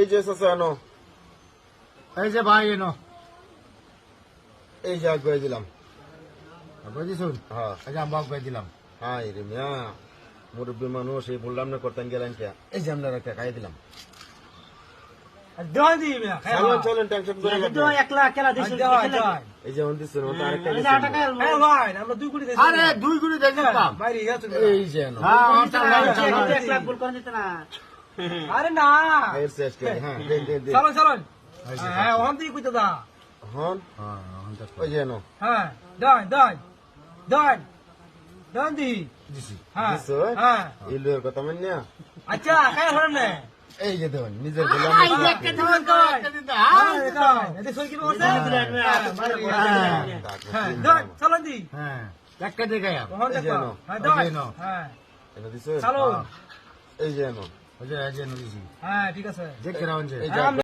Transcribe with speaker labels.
Speaker 1: এই যে চাচা আনো,
Speaker 2: এই যে ভাই এনো
Speaker 1: এই যে আগুয়ে দিলাম।
Speaker 2: বুঝিছুন
Speaker 1: হ্যাঁ
Speaker 2: এই যে আমরা করে দিলাম।
Speaker 1: হাই রে মিয়া, মুরব্বী মানুষ এই বললাম না করতেন গেলেন কে, এই যে আমরা একটা খাই দিলাম।
Speaker 3: দোয়া দিই মিয়া
Speaker 1: চলেন চলেন, টেনশন করে না।
Speaker 3: একলা একলা দিছ
Speaker 1: এই যে অন দিচ্ছেন ওটা আরেকটা
Speaker 3: এই
Speaker 1: দিচ্ছেন।
Speaker 3: টাকা হ্যাঁ ভাই আমরা 2 কোটি দেই
Speaker 2: আরে 2 গুণে দেখলাম।
Speaker 3: বাইরে গেছে
Speaker 1: এই যে আনো,
Speaker 2: হ্যাঁ চালান
Speaker 3: 1 লাখ ভুল করে দিতে না আরে না
Speaker 1: এর শেষ করে। হ্যাঁ দেন দেন দেন।
Speaker 3: চলো চলো হ্যাঁ ওখান থেকে কইতে দা
Speaker 1: হন
Speaker 2: হ্যাঁ
Speaker 1: ওই যে আনো
Speaker 3: হ্যাঁ দাই দাই দাই দাই দি
Speaker 2: দিছি
Speaker 3: হ্যাঁ
Speaker 1: দিছো?
Speaker 3: হ্যাঁ
Speaker 1: এই লোয়ের কথা মানে না।
Speaker 3: আচ্ছা খাই হরম না
Speaker 1: এই যে দেন নিজের বললাম
Speaker 3: আই একটা দিন কই হ্যাঁ দাই এতে সই কি বলছ হ্যাঁ দাই চলো দি
Speaker 2: হ্যাঁ একটা দেখাই
Speaker 3: ওখান
Speaker 1: এই যে
Speaker 3: থেকে
Speaker 1: আনো।
Speaker 3: হ্যাঁ দাই
Speaker 2: এই যে নাও।
Speaker 3: হ্যাঁ
Speaker 1: এনে দিছো?
Speaker 3: চলো
Speaker 1: এই যে আনো,
Speaker 2: ওই যে দিছি
Speaker 3: হ্যাঁ ঠিক আছে
Speaker 2: যে কেরাউন যে
Speaker 1: এই যে